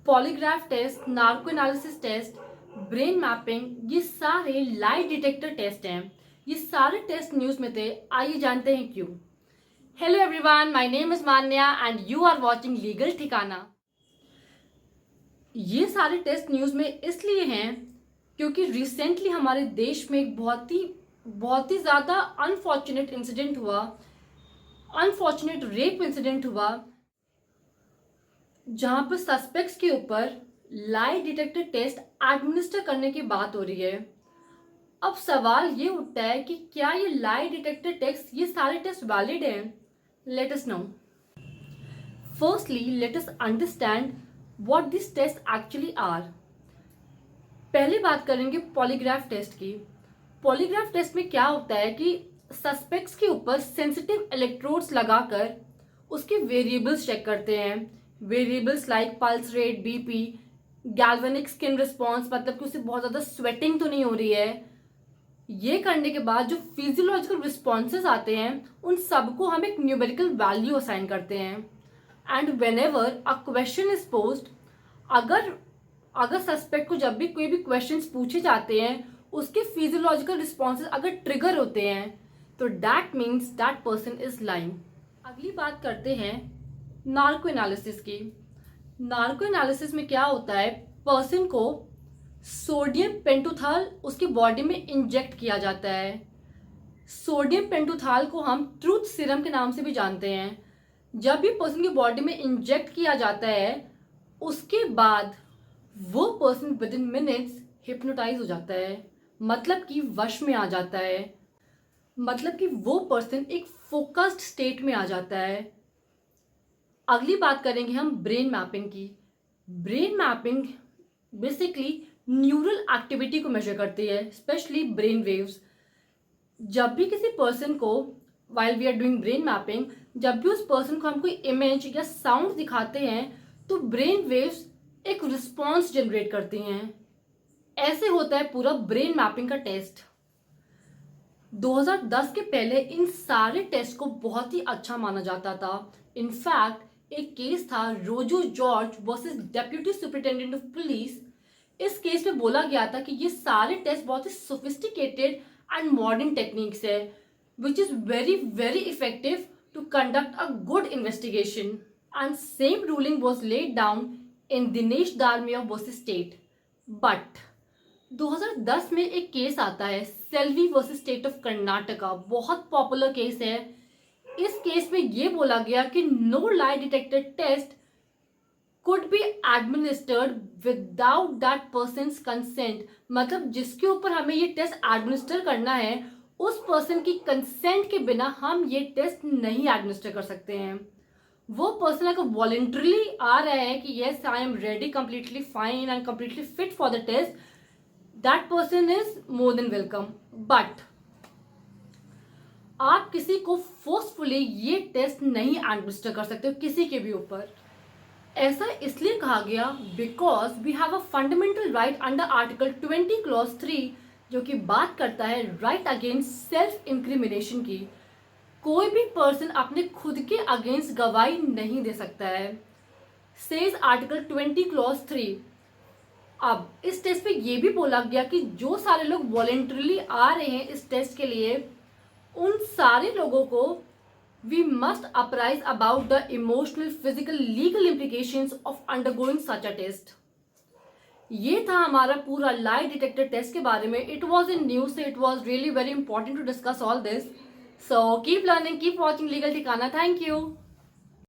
Polygraph test, narco analysis test, brain mapping, ये सारे लाई detector test हैं। ये सारे टेस्ट न्यूज में थे। आइए जानते हैं क्यों। Hello everyone, my name is Manya and you are watching legal Thikana. ये सारे टेस्ट न्यूज में इसलिए हैं क्योंकि रिसेंटली हमारे देश में एक बहुत ही ज़्यादा अनफॉर्चुनेट इंसिडेंट हुआ, अनफॉर्चुनेट रेप इंसिडेंट हुआ, जहां पर सस्पेक्ट्स के ऊपर लाई डिटेक्टर टेस्ट एडमिनिस्टर करने की बात हो रही है। अब सवाल ये उठता है कि क्या ये लाई डिटेक्टर टेस्ट, ये सारे टेस्ट वैलिड हैं? Let us know. Firstly let us understand what this test actually are. पहले बात करेंगे पॉलीग्राफ टेस्ट की। पॉलीग्राफ टेस्ट में क्या होता है कि सस्पेक्ट्स के ऊपर सेंसिटिव इलेक्ट्रोड्स लगाकर उसके वेरिएबल्स चेक करते हैं। Variables like pulse rate, BP, galvanic skin response, मतलब कि उसे बहुत ज़्यादा स्वेटिंग तो नहीं हो रही है। ये करने के बाद जो फिजियोलॉजिकल रिस्पॉन्सेज आते हैं उन सबको हम एक न्यूमेरिकल वैल्यू असाइन करते हैं। And whenever a question is posed, अगर सस्पेक्ट को जब भी कोई भी क्वेश्चंस पूछे जाते हैं उसके फिजियोलॉजिकल रिस्पॉन्सेज अगर ट्रिगर होते हैं तो that means that person is lying. अगली बात करते हैं नार्को एनालिसिस की। नार्को एनालिसिस में क्या होता है, पर्सन को सोडियम पेंटोथाल उसकी बॉडी में इंजेक्ट किया जाता है। सोडियम पेंटोथाल को हम ट्रूथ सीरम के नाम से भी जानते हैं। जब भी पर्सन की बॉडी में इंजेक्ट किया जाता है उसके बाद वो person within minutes hypnotise हो जाता है, मतलब कि वश में आ जाता है, मतलब कि वो पर्सन एक फोकस्ड स्टेट में आ जाता है। अगली बात करेंगे हम ब्रेन मैपिंग की। Brain mapping basically neural activity को मेजर करती है, स्पेशली ब्रेन वेव्स। जब भी किसी पर्सन को while we are doing brain mapping, जब भी उस पर्सन को हम कोई इमेज या साउंड दिखाते हैं तो ब्रेन वेव्स एक रिस्पॉन्स जनरेट करती हैं। ऐसे होता है पूरा ब्रेन मैपिंग का टेस्ट। 2010 के पहले इन सारे टेस्ट को बहुत ही अच्छा माना जाता था। इनफैक्ट एक केस था Rojo George versus deputy superintendent of police. इस केस में बोला गया था कि ये सारे टेस्ट बहुत ही सोफिस्टिकेटेड एंड मॉडर्न टेक्निक्स है which is very very effective to conduct a good investigation. And same ruling was laid down in Dinesh Dalmia versus state. But 2010 में एक केस आता है Selvi versus state of Karnataka, बहुत पॉपुलर केस है। इस केस में ये बोला गया कि no lie detector test could be administered without that person's consent, मतलब जिसके ऊपर हमें ये टेस्ट एडमिनिस्टर करना है उस पर्सन की कंसेंट के बिना हम ये टेस्ट नहीं एडमिनिस्टर कर सकते हैं। वो पर्सन अगर वॉलेंटरली आ रहा है कि yes I am ready, completely fine and completely fit for the test, that person is more than welcome. But आप किसी को फोर्सफुली ये टेस्ट नहीं एडमिनिस्टर कर सकते हो किसी के भी ऊपर। ऐसा इसलिए कहा गया because we have a fundamental right under article 20 clause 3 जो कि बात करता है राइट अगेंस्ट सेल्फ इंक्रिमिनेशन की। कोई भी पर्सन अपने खुद के अगेंस्ट गवाही नहीं दे सकता है, सेज आर्टिकल 20 क्लॉज 3। अब इस टेस्ट पे ये भी बोला गया कि जो सारे लोग वॉलेंटरली आ रहे हैं इस टेस्ट के लिए उन सारे लोगों को we must apprise about the emotional, physical, legal implications of undergoing such a test. ये था हमारा पूरा लाई डिटेक्टर टेस्ट के बारे में। It was in news, so it was really very important to discuss all this. So keep learning, keep watching Legal ठिकाना. Thank you.